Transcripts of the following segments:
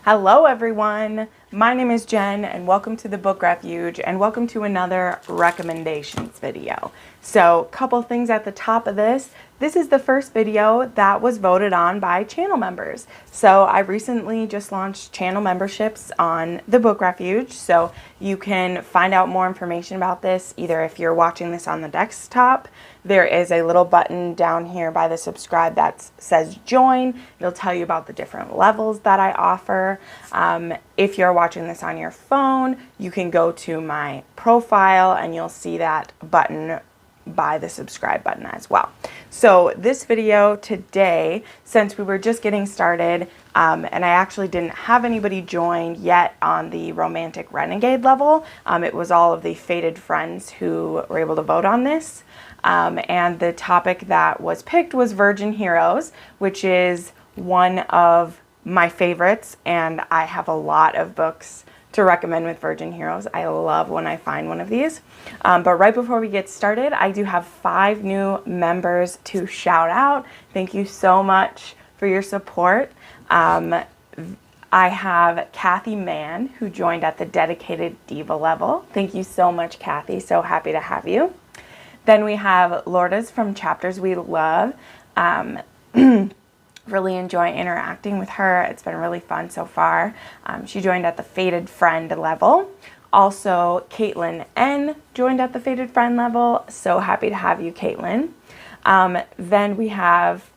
Hello everyone, my name is Jen and welcome to the book Refuge and welcome to another recommendations video. So couple things at the top of this. This is the first video that was voted on by channel members. So I recently just launched channel memberships on the book Refuge, so you can find out more information about this either if you're watching this on the desktop. There is a little button down here by the subscribe that says join. It'll tell you about the different levels that I offer. If you're watching this on your phone, you can go to my profile and you'll see that button by the subscribe button as well. So this video today, since we were just getting started and I actually didn't have anybody join yet on the romantic renegade level, it was all of the fated friends who were able to vote on this. And the topic that was picked was Virgin Heroes, which is one of my favorites, and I have a lot of books to recommend with Virgin Heroes. I love when I find one of these. But right before we get started, I do have 5 new members to shout out. Thank you so much for your support. I have Kathy Mann, who joined at the dedicated diva level. Thank you so much, Kathy. So happy to have you. Then we have Lourdes from Chapters We Love. Really enjoy interacting with her. It's been really fun so far. She joined at the Fated Friend level. Also, Caitlin N joined at the Fated Friend level. So happy to have you, Caitlin. Then we have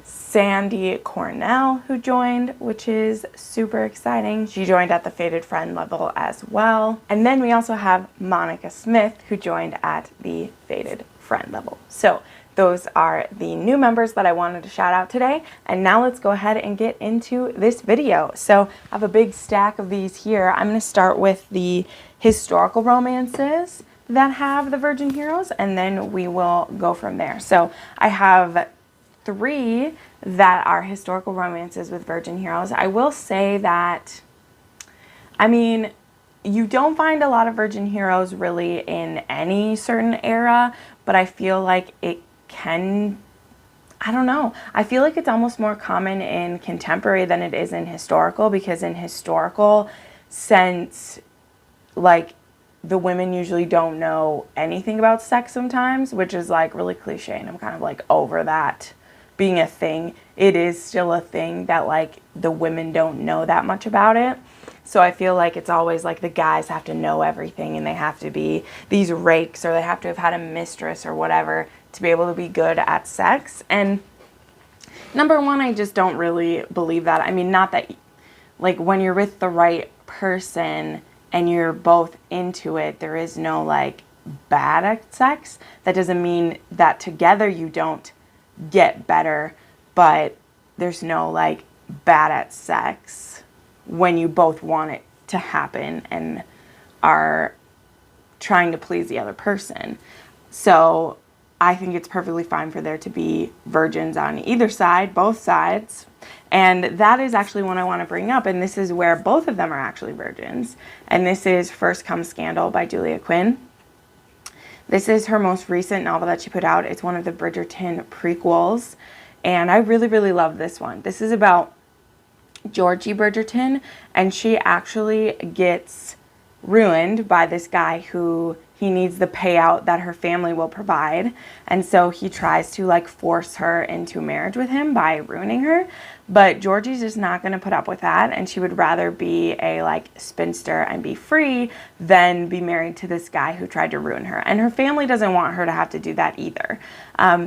Sandy Cornell who joined, which is super exciting. She joined at the Fated Friend level as well. And then we also have Monica Smith who joined at the Fated Friend level. So those are the new members that I wanted to shout out today. And now let's go ahead and get into this video. So I have a big stack of these here. I'm going to start with the historical romances that have the Virgin Heroes, and then we will go from there. So I have 3 that are historical romances with Virgin Heroes. I will say that, I mean, you don't find a lot of Virgin Heroes really in any certain era, but I feel like it can, I don't know. I feel like it's almost more common in contemporary than it is in historical, because in historical, since like the women usually don't know anything about sex sometimes, which is like really cliche, and I'm kind of like over that being a thing. It is still a thing that like the women don't know that much about it. So I feel like it's always like the guys have to know everything and they have to be these rakes, or they have to have had a mistress or whatever to be able to be good at sex. And number one, I just don't really believe that. I mean, not that like when you're with the right person and you're both into it, there is no like bad at sex. That doesn't mean that together you don't get better, but there's no like bad at sex when you both want it to happen and are trying to please the other person. So I think it's perfectly fine for there to be virgins on either side, both sides. And that is actually one I want to bring up, and this is where both of them are actually virgins. And this is First Comes Scandal by Julia Quinn. This is her most recent novel that she put out. It's one of the Bridgerton prequels, and I really, really love this one. This is about Georgie Bridgerton, and she actually gets ruined by this guy who he needs the payout that her family will provide, and so he tries to like force her into marriage with him by ruining her. But Georgie's just not going to put up with that, and she would rather be a like spinster and be free than be married to this guy who tried to ruin her. And her family doesn't want her to have to do that either.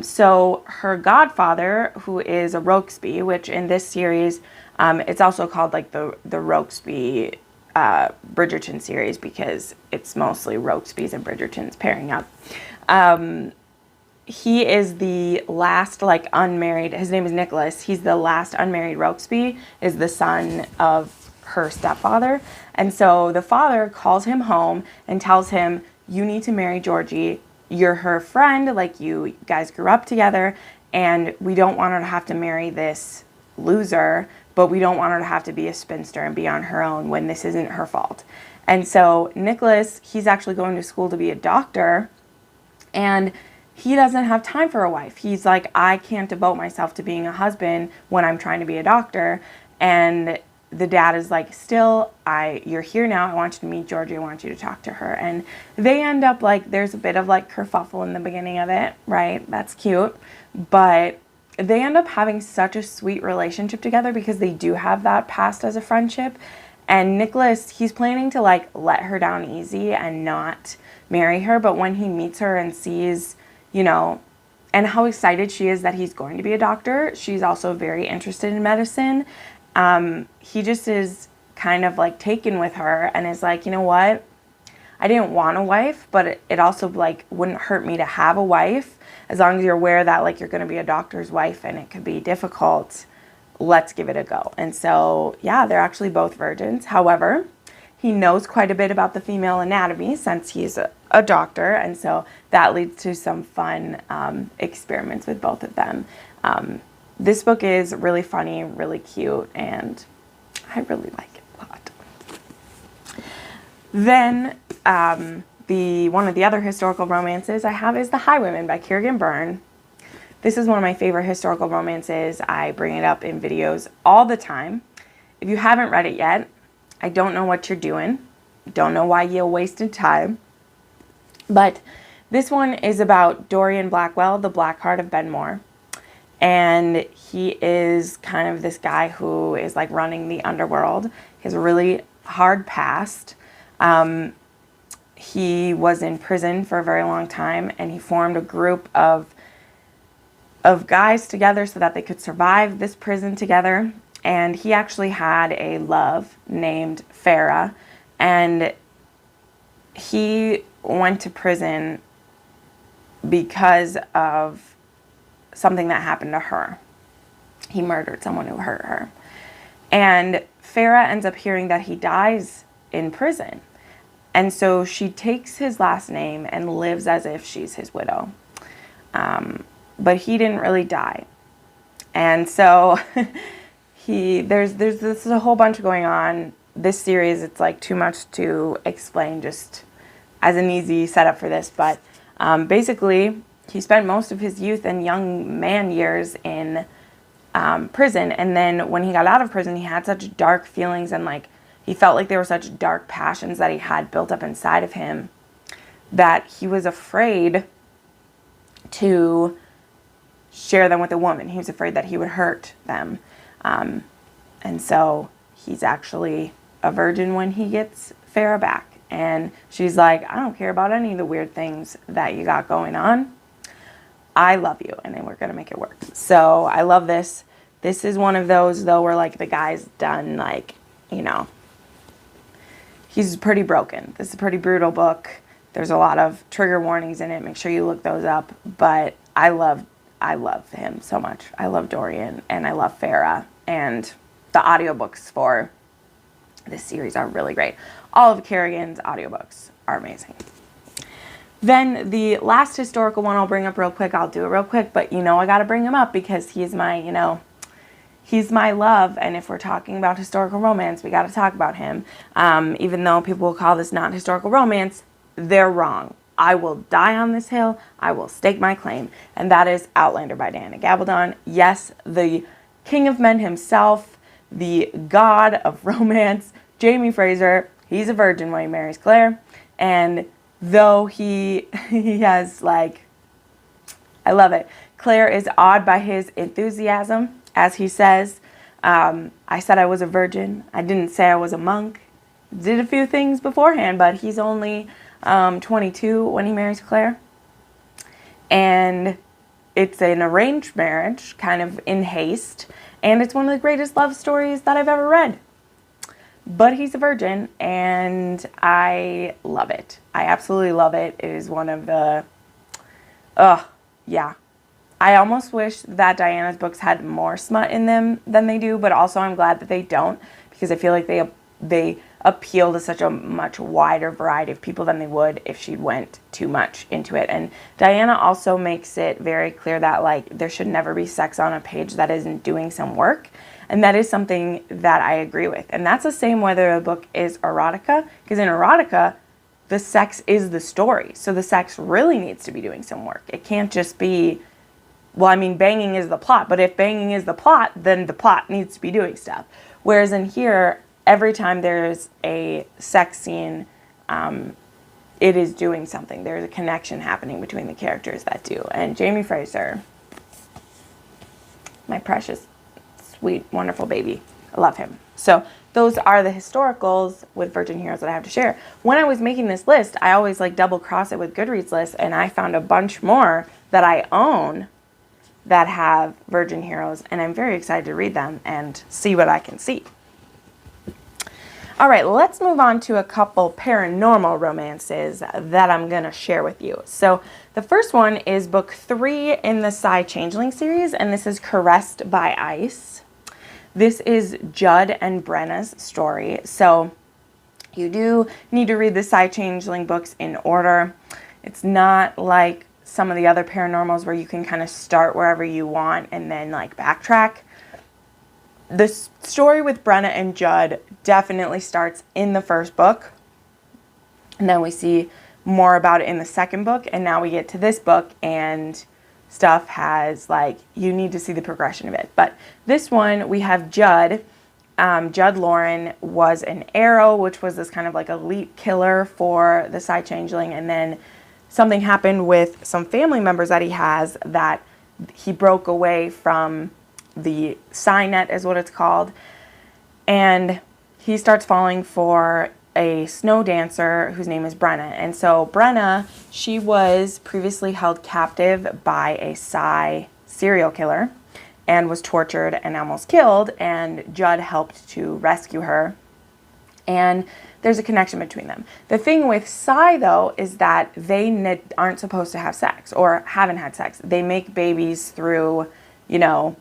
So her godfather, who is a Rokesby, which in this series, it's also called like the Rokesby Bridgerton series, because it's mostly Rokesbys and Bridgertons pairing up. He is the last like unmarried, his name is Nicholas. He's the last unmarried Rokesby, is the son of her stepfather. And so the father calls him home and tells him, you need to marry Georgie. You're her friend, like you guys grew up together, and we don't want her to have to marry this loser, but we don't want her to have to be a spinster and be on her own when this isn't her fault. And so Nicholas, he's actually going to school to be a doctor, and he doesn't have time for a wife. He's like, I can't devote myself to being a husband when I'm trying to be a doctor. And the dad is like, still, you're here now. I want you to meet Georgie. I want you to talk to her. And they end up like, there's a bit of like kerfuffle in the beginning of it, right? That's cute. But they end up having such a sweet relationship together because they do have that past as a friendship. And Nicholas, he's planning to like let her down easy and not marry her. But when he meets her and sees, you know, and how excited she is that he's going to be a doctor, she's also very interested in medicine. He just is kind of like taken with her and is like, you know what? I didn't want a wife, but it also like wouldn't hurt me to have a wife as long as you're aware that like you're going to be a doctor's wife and it could be difficult. Let's give it a go. And so, yeah, they're actually both virgins. However, he knows quite a bit about the female anatomy since he's a doctor. And so that leads to some fun experiments with both of them. This book is really funny, really cute, and I really like it a lot. Then one of the other historical romances I have is The Highwayman by Kiergan Byrne. This is one of my favorite historical romances. I bring it up in videos all the time. If you haven't read it yet, I don't know what you're doing. Don't know why you wasted time. But this one is about Dorian Blackwell, the Blackheart of Benmore. And he is kind of this guy who is like running the underworld. He has a really hard past. He was in prison for a very long time, and he formed a group of guys together so that they could survive this prison together. And he actually had a love named Farah, and he went to prison because of something that happened to her. He murdered someone who hurt her. And Farah ends up hearing that he dies in prison. And so she takes his last name and lives as if she's his widow. But he didn't really die. And so there's a whole bunch going on. This series, it's like too much to explain just as an easy setup for this. But basically, he spent most of his youth and young man years in prison. And then when he got out of prison, he had such dark feelings and like he felt like there were such dark passions that he had built up inside of him that he was afraid to share them with a woman. He was afraid that he would hurt them. And so he's actually a virgin when he gets Farah back. And she's like, I don't care about any of the weird things that you got going on. I love you, and then we're going to make it work. So I love this. This is one of those, though, where, like, the guy's done, like, you know, he's pretty broken. This is a pretty brutal book. There's a lot of trigger warnings in it. Make sure you look those up. But I love him so much. I love Dorian, and I love Farah. And the audiobooks for this series are really great. All of Kiergan's audiobooks are amazing. Then the last historical one I'll bring up real quick. I'll do it real quick, but you know I got to bring him up because he's my, you know, he's my love. And if we're talking about historical romance, we got to talk about him. Even though people will call this not historical romance, they're wrong. I will die on this hill. I will stake my claim. And that is Outlander by Diana Gabaldon. Yes, the king of men himself, the god of romance, Jamie Fraser. He's a virgin when he marries Claire. And though he has, like, I love it. Claire is awed by his enthusiasm, as he says. I said I was a virgin. I didn't say I was a monk. Did a few things beforehand, but he's only 22 when he marries Claire. And it's an arranged marriage, kind of in haste. And it's one of the greatest love stories that I've ever read. But he's a virgin, and I love it. I absolutely love it. It is one of the, yeah. I almost wish that Diana's books had more smut in them than they do, but also I'm glad that they don't, because I feel like they appeal to such a much wider variety of people than they would if she went too much into it. And Diana also makes it very clear that, like, there should never be sex on a page that isn't doing some work. And that is something that I agree with. And that's the same whether a book is erotica, because in erotica, the sex is the story. So the sex really needs to be doing some work. It can't just be, well, I mean, banging is the plot. But if banging is the plot, then the plot needs to be doing stuff. Whereas in here, every time there's a sex scene, it is doing something. There's a connection happening between the characters that do. And Jamie Fraser, my precious, sweet, wonderful baby. I love him. So those are the historicals with Virgin Heroes that I have to share. When I was making this list, I always like double cross it with Goodreads lists, and I found a bunch more that I own that have Virgin Heroes, and I'm very excited to read them and see what I can see. All right, let's move on to a couple paranormal romances that I'm going to share with you. So the first one is book 3 in the Psy Changeling series, and this is Caressed by Ice. This is Judd and Brenna's story. So you do need to read the Psy Changeling books in order. It's not like some of the other paranormals where you can kind of start wherever you want and then like backtrack. The story with Brenna and Judd definitely starts in the first book. And then we see more about it in the second book. And now we get to this book and stuff has like, you need to see the progression of it. But this one, we have Judd. Judd Lauren was an Arrow, which was this kind of like elite killer for the Psy Changeling. And then something happened with some family members that he has that he broke away from the Psy net is what it's called. And he starts falling for a snow dancer whose name is Brenna. And so Brenna, she was previously held captive by a Psy serial killer and was tortured and almost killed. And Judd helped to rescue her. And there's a connection between them. The thing with Psy, though, is that they aren't supposed to have sex or haven't had sex. They make babies through, you know,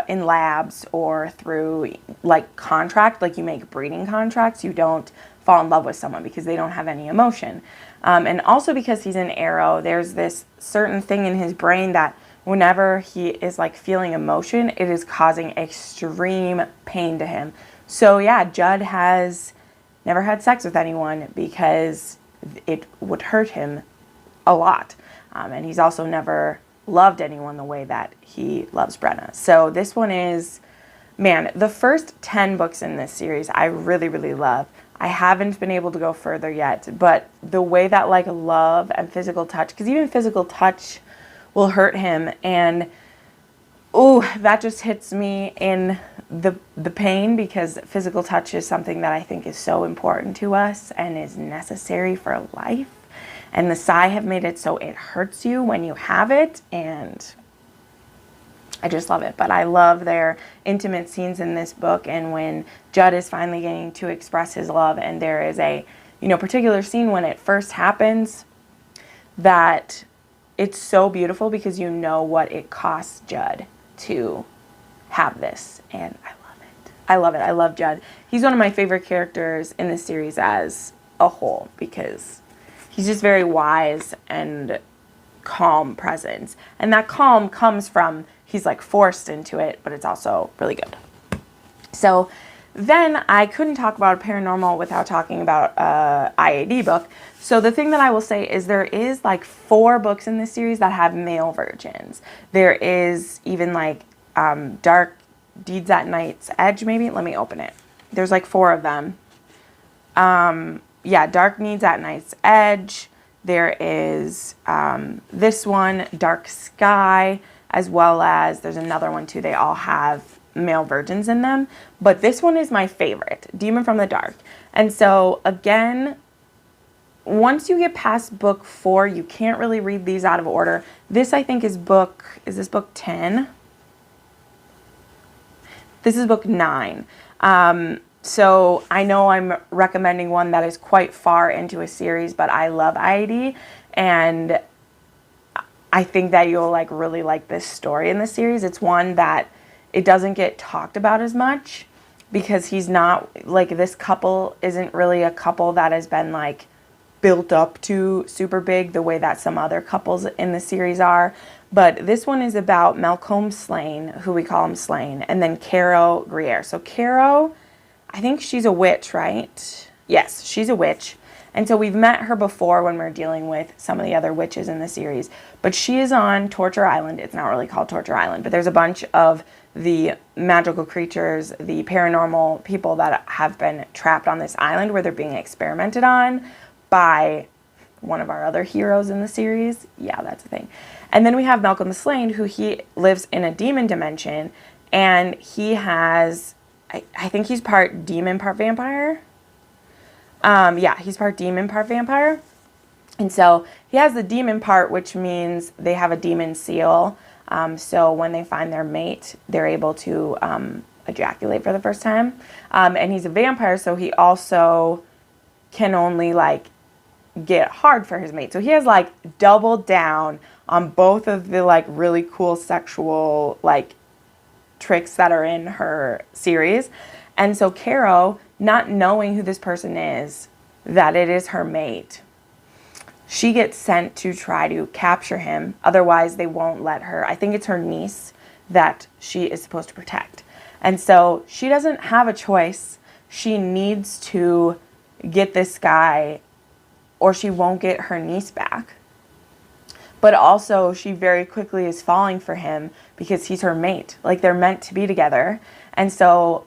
in labs or through like contract, like you make breeding contracts. You don't fall in love with someone because they don't have any emotion. And also because he's an Arrow, there's this certain thing in his brain that whenever he is like feeling emotion, it is causing extreme pain to him. So yeah, Judd has never had sex with anyone because it would hurt him a lot. And he's also never loved anyone the way that he loves Brenna. So this one is, man, the first 10 books in this series I really, really love. I haven't been able to go further yet, but the way that like love and physical touch, because even physical touch will hurt him, and ooh, that just hits me in the pain, because physical touch is something that I think is so important to us and is necessary for life. And the Psy have made it so it hurts you when you have it, and I just love it. But I love their intimate scenes in this book, and when Judd is finally getting to express his love, and there is a, you know, particular scene when it first happens that it's so beautiful because you know what it costs Judd to have this, and I love it. I love it. I love Judd. He's one of my favorite characters in this series as a whole because he's just very wise and calm presence. And that calm comes from, he's like forced into it, but it's also really good. So then I couldn't talk about paranormal without talking about IAD book. So the thing that I will say is there is like 4 books in this series that have male versions. There is even like Dark Deeds at Night's Edge, maybe. Let me open it. There's like 4 of them. Yeah, Dark Deeds at Night's Edge. There is this one, Dark Sky, as well as there's another one too. They all have male versions in them, but this one is my favorite, Demon from the Dark. And so again, once you get past book 4, you can't really read these out of order. This I think is this book 10? This is book 9. So I know I'm recommending one that is quite far into a series, but I love IAD, and I think that you'll like really like this story in the series. It's one that it doesn't get talked about as much because he's not like, this couple isn't really a couple that has been like built up to super big the way that some other couples in the series are. But this one is about Malcolm Slane, who we call him Slane, and then Caro Grier. So Caro, I think she's a witch, right? Yes, she's a witch. And so we've met her before when we're dealing with some of the other witches in the series. But she is on Torture Island. It's not really called Torture Island, but there's a bunch of the magical creatures, the paranormal people that have been trapped on this island where they're being experimented on by one of our other heroes in the series. Yeah, that's a thing. And then we have Malcolm the Slain, who he lives in a demon dimension, and he has, I think he's part demon, part vampire. Yeah, he's part demon, part vampire. And so he has the demon part, which means they have a demon seal. So when they find their mate, they're able to ejaculate for the first time. And he's a vampire, so he also can only, like, get hard for his mate. So he has, like, doubled down on both of the, like, really cool sexual, like, tricks that are in her series. And so Caro, not knowing who this person is, that it is her mate, she gets sent to try to capture him. Otherwise, they won't let her. I think it's her niece that she is supposed to protect. And so she doesn't have a choice. She needs to get this guy, or she won't get her niece back. But also, she very quickly is falling for him because he's her mate. Like, they're meant to be together. And so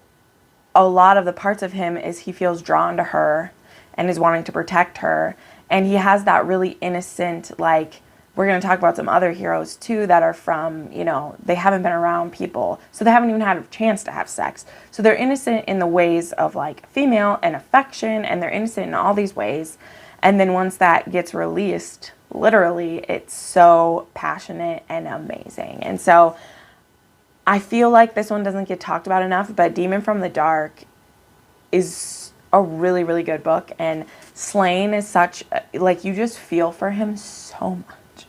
a lot of the parts of him is he feels drawn to her and is wanting to protect her. And he has that really innocent, like, we're going to talk about some other heroes too that are from, you know, they haven't been around people. So they haven't even had a chance to have sex. So they're innocent in the ways of, like, female and affection, and they're innocent in all these ways. And then once that gets released, literally, it's so passionate and amazing. And so I feel like this one doesn't get talked about enough, but Demon from the Dark is a really, really good book. And Slain is such, like, you just feel for him so much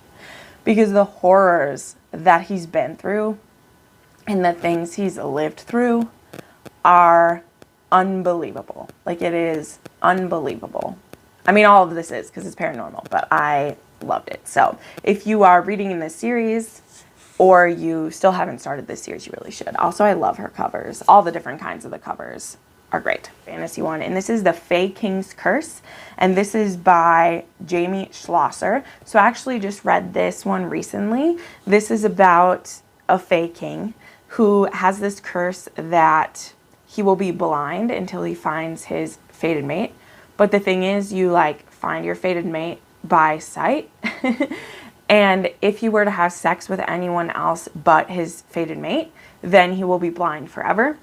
because the horrors that he's been through and the things he's lived through are unbelievable. Like, it is unbelievable. I mean, all of this is because it's paranormal, but I loved it. So if you are reading in this series or you still haven't started this series, you really should. Also, I love her covers. All the different kinds of the covers are great. Fantasy one. And this is the Fae Kings Curse. And this is by Jamie Schlosser. So I actually just read this one recently. This is about a Fae King who has this curse that he will be blind until he finds his fated mate. But the thing is, you, like, find your fated mate by sight. And if you were to have sex with anyone else but his fated mate, then he will be blind forever.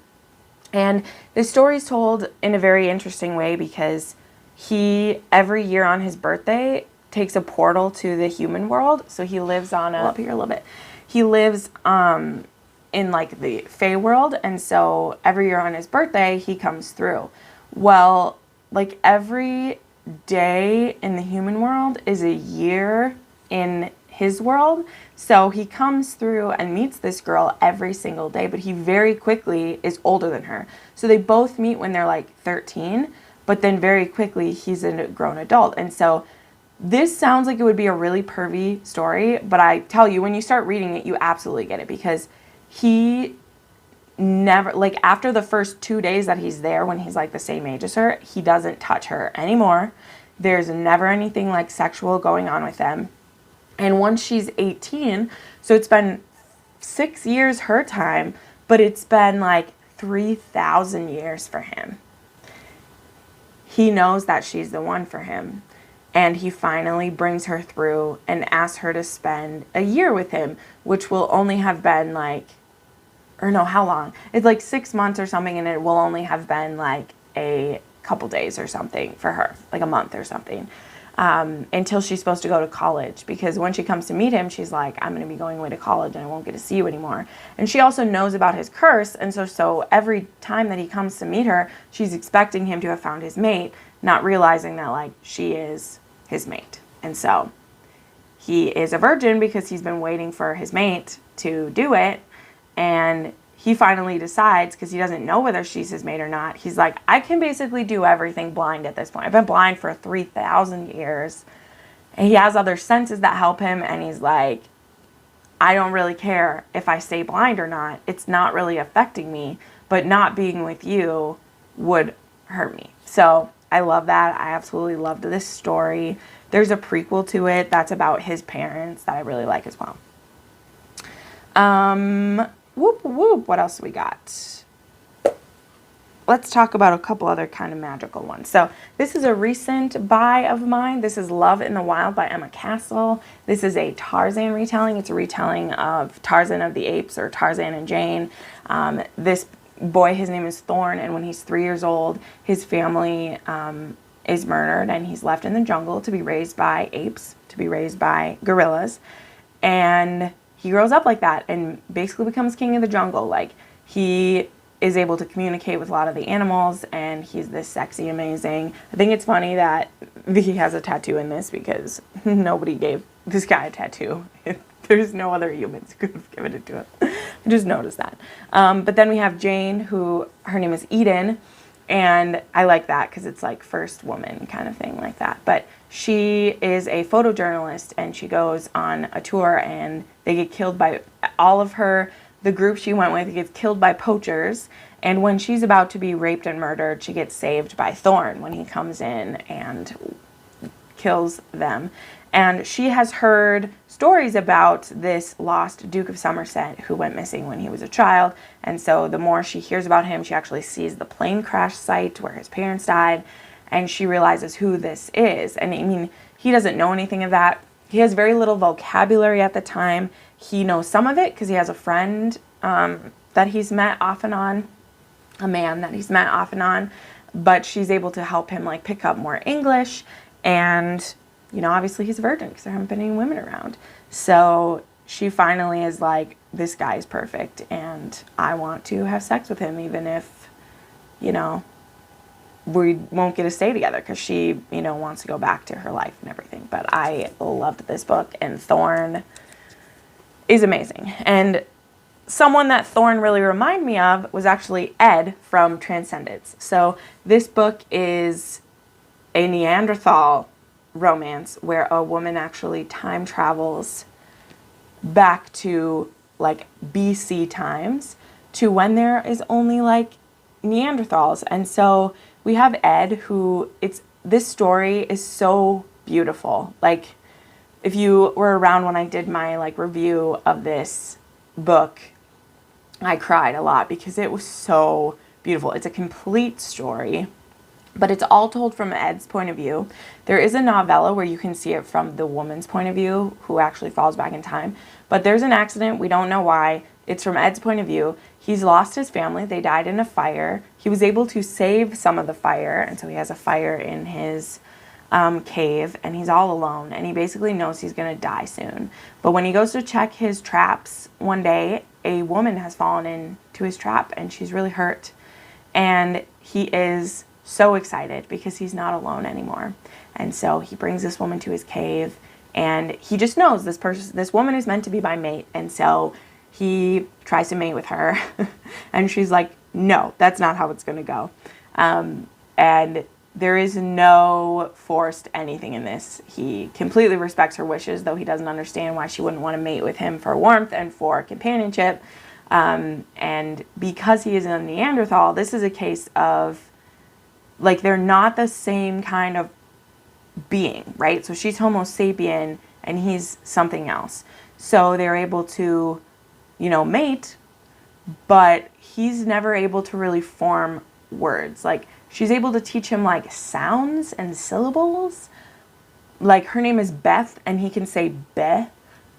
And this story is told in a very interesting way because he, every year on his birthday, takes a portal to the human world. So he lives on up here a little bit. He lives in, like, the Fae world. And so every year on his birthday, he comes through. Well, like, every day in the human world is a year in his world. So he comes through and meets this girl every single day, but he very quickly is older than her. So they both meet when they're, like, 13, but then very quickly he's a grown adult. And so this sounds like it would be a really pervy story, but I tell you, when you start reading it, you absolutely get it because he never, like, after the first 2 days that he's there, when he's, like, the same age as her, he doesn't touch her anymore. There's never anything, like, sexual going on with them. And once she's 18, so it's been 6 years her time, but it's been, like, 3,000 years for him. He knows that she's the one for him. And he finally brings her through and asks her to spend a year with him, which will only have been, like, or no, how long? It's like 6 months or something, and it will only have been, like, a couple days or something for her, like a month or something, until she's supposed to go to college. Because when she comes to meet him, she's like, I'm going to be going away to college and I won't get to see you anymore. And she also knows about his curse, and so every time that he comes to meet her, she's expecting him to have found his mate, not realizing that, like, she is his mate. And so he is a virgin because he's been waiting for his mate to do it. And he finally decides, because he doesn't know whether she's his mate or not, he's like, I can basically do everything blind at this point. I've been blind for 3,000 years. And he has other senses that help him. And he's like, I don't really care if I stay blind or not. It's not really affecting me. But not being with you would hurt me. So I love that. I absolutely loved this story. There's a prequel to it that's about his parents that I really like as well. whoop, whoop. What else do we got? Let's talk about a couple other kind of magical ones. So this is a recent buy of mine. This is Love in the Wild by Emma Castle. This is a Tarzan retelling. It's a retelling of Tarzan of the Apes, or Tarzan and Jane. This boy, his name is Thorn, and when he's 3 years old, his family is murdered, and he's left in the jungle to be raised by apes, to be raised by gorillas. And he grows up like that and basically becomes king of the jungle. Like, he is able to communicate with a lot of the animals, and he's this sexy, amazing. I think it's funny that he has a tattoo in this because nobody gave this guy a tattoo. There's no other humans who could have given it to him. I just noticed that. But then we have Jane, who, her name is Eden, and I like that because it's like first woman kind of thing like that. But she is a photojournalist, and she goes on a tour, and they get killed by all of her. The group she went with gets killed by poachers, and when she's about to be raped and murdered, she gets saved by Thorn when he comes in and kills them. And she has heard stories about this lost Duke of Somerset who went missing when he was a child, and so the more she hears about him, she actually sees the plane crash site where his parents died, and she realizes who this is. And I mean, he doesn't know anything of that. He has very little vocabulary at the time. He knows some of it because he has a friend that he's met off and on, a man that he's met off and on, but she's able to help him like pick up more English. And, you know, obviously he's a virgin because there haven't been any women around. So she finally is like, this guy is perfect and I want to have sex with him, even if, you know, we won't get to stay together, because she, you know, wants to go back to her life and everything. But I loved this book, and Thorn is amazing. And someone that Thorn really reminded me of was actually Ed from Transcendence. So this book is a Neanderthal romance where a woman actually time travels back to like BC times, to when there is only like Neanderthals. And so we have Ed, who, this story is so beautiful. Like, if you were around when I did my like review of this book, I cried a lot because it was so beautiful. It's a complete story, but it's all told from Ed's point of view. There is a novella where you can see it from the woman's point of view, who actually falls back in time. But there's an accident. We don't know why. It's from Ed's point of view. He's lost his family. They died in a fire. He was able to save some of the fire, and so he has a fire in his cave, and he's all alone, and he basically knows he's going to die soon. But when he goes to check his traps one day, a woman has fallen into his trap, and she's really hurt. And he is so excited because he's not alone anymore. And so he brings this woman to his cave, and he just knows this woman is meant to be my mate. And so he tries to mate with her, and she's like, no, that's not how it's going to go. And there is no forced anything in this. He completely respects her wishes, though he doesn't understand why she wouldn't want to mate with him for warmth and for companionship. And because he is a Neanderthal, this is a case of, like, they're not the same kind of being, right? So she's Homo sapien, and he's something else. So they're able to, you know, mate, but he's never able to really form words. Like, she's able to teach him like sounds and syllables. Like, her name is Beth, and he can say be,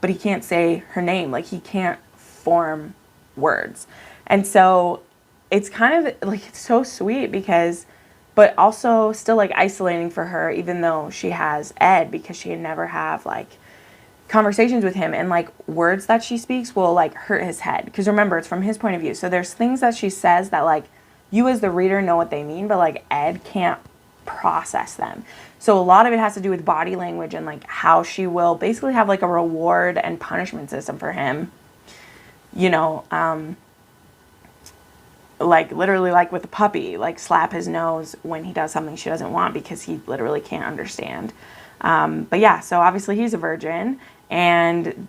but he can't say her name. Like, he can't form words. And so it's kind of like, it's so sweet because, but also still like isolating for her, even though she has Ed, because she can never have like conversations with him, and like words that she speaks will like hurt his head, because remember, it's from his point of view. So there's things that she says that like you as the reader know what they mean, but like Ed can't process them. So a lot of it has to do with body language and like how she will basically have like a reward and punishment system for him, you know, like literally like with a puppy, like slap his nose when he does something she doesn't want because he literally can't understand. But yeah, so obviously he's a virgin, and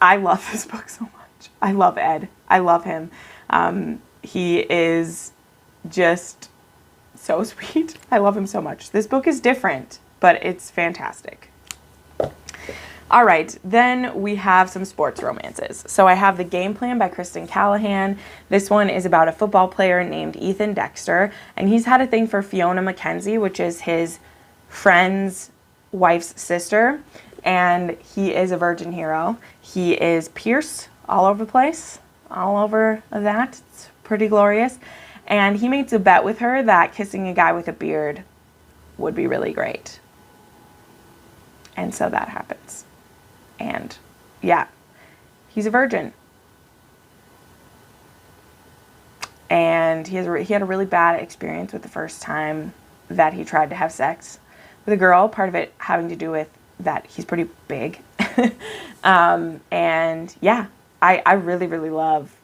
I love this book so much. I love Ed. I love him. He is just so sweet. I love him so much. This book is different, but it's fantastic. All right, then we have some sports romances. So I have The Game Plan by Kristen Callahan. This one is about a football player named Ethan Dexter, and he's had a thing for Fiona McKenzie, which is his friend's wife's sister, and he is a virgin hero. He is Pierce all over the place, all over that. It's pretty glorious. And he makes a bet with her that kissing a guy with a beard would be really great. And so that happens. And yeah, he's a virgin. And he had a really bad experience with the first time that he tried to have sex with a girl. Part of it having to do with that he's pretty big. And yeah, I really, really love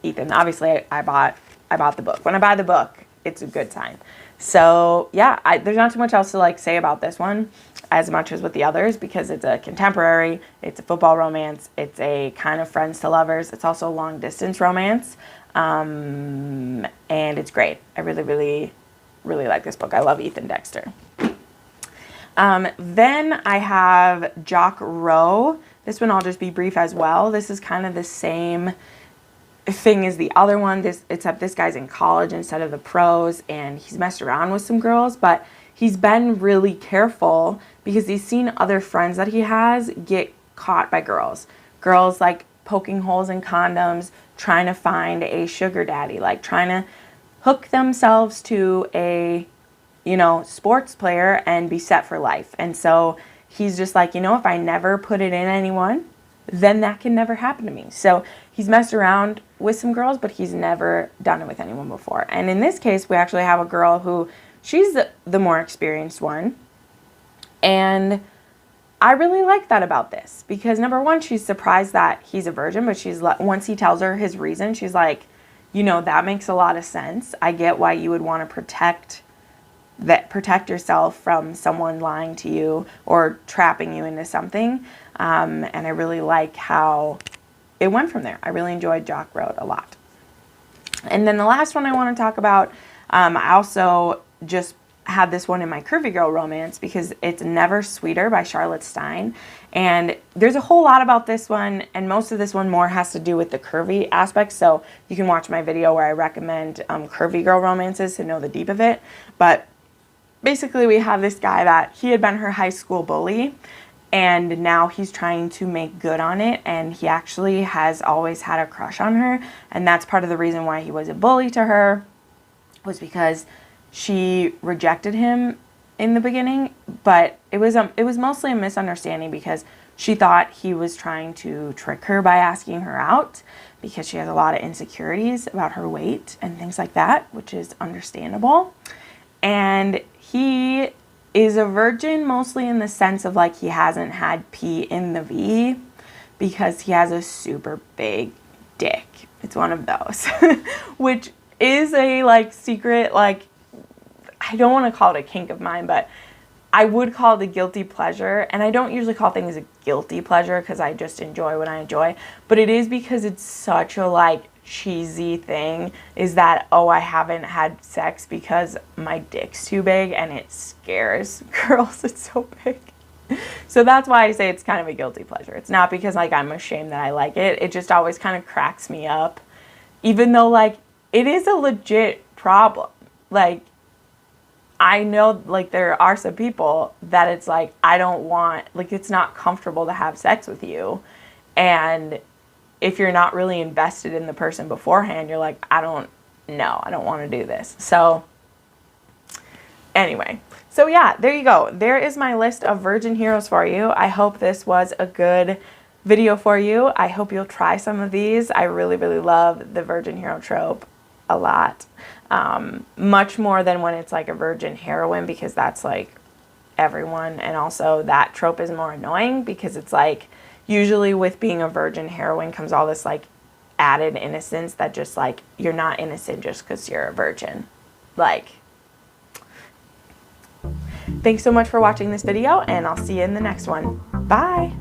Ethan. Obviously, I bought the book. When I buy the book, it's a good sign. So yeah, there's not too much else to like say about this one as much as with the others, because it's a contemporary, it's a football romance, it's a kind of friends to lovers, it's also a long distance romance, and it's great. I really, really, really like this book. I love Ethan Dexter. Then I have Jock Road. This one I'll just be brief as well. This is kind of the same thing as the other one, except this guy's in college instead of the pros, and he's messed around with some girls, but he's been really careful because he's seen other friends that he has get caught by girls like poking holes in condoms, trying to find a sugar daddy, like trying to hook themselves to a, sports player and be set for life. And so he's just like, if I never put it in anyone, then that can never happen to me. So he's messed around with some girls, but he's never done it with anyone before. And in this case, we actually have a girl who, she's the more experienced one. And I really like that about this because, number one, she's surprised that he's a virgin, but once he tells her his reason, she's like, that makes a lot of sense. I get why you would want to protect yourself from someone lying to you or trapping you into something. And I really like how it went from there. I really enjoyed Jock Road a lot. And then the last one I want to talk about, I also just had this one in my Curvy Girl romance because it's Never Sweeter by Charlotte Stein. And there's a whole lot about this one, and most of this one more has to do with the curvy aspect. So you can watch my video where I recommend Curvy Girl romances to know the deep of it. But basically we have this guy that he had been her high school bully, and now he's trying to make good on it, and he actually has always had a crush on her, and that's part of the reason why he was a bully to her, was because she rejected him in the beginning. But it was mostly a misunderstanding because she thought he was trying to trick her by asking her out because she has a lot of insecurities about her weight and things like that, which is understandable. And he is a virgin mostly in the sense of like he hasn't had pee in the V because he has a super big dick. It's one of those, which is a like secret, like, I don't want to call it a kink of mine, but I would call it a guilty pleasure. And I don't usually call things a guilty pleasure because I just enjoy what I enjoy, but it is because it's such a like cheesy thing, is that, oh, I haven't had sex because my dick's too big, and it scares girls. It's so big. So that's why I say it's kind of a guilty pleasure. It's not because like I'm ashamed that I like it. It just always kind of cracks me up, even though like it is a legit problem. Like, I know like there are some people that it's like, I don't want, like, it's not comfortable to have sex with you, and if you're not really invested in the person beforehand, you're like, I don't want to do this. So anyway, so yeah, there you go. There is my list of virgin heroes for you. I hope this was a good video for you. I hope you'll try some of these. I really, really love the virgin hero trope a lot. Much more than when it's like a virgin heroine, because that's like everyone. And also that trope is more annoying because it's like, usually with being a virgin heroine comes all this like added innocence that just like, you're not innocent just because you're a virgin. Like, thanks so much for watching this video, and I'll see you in the next one. Bye.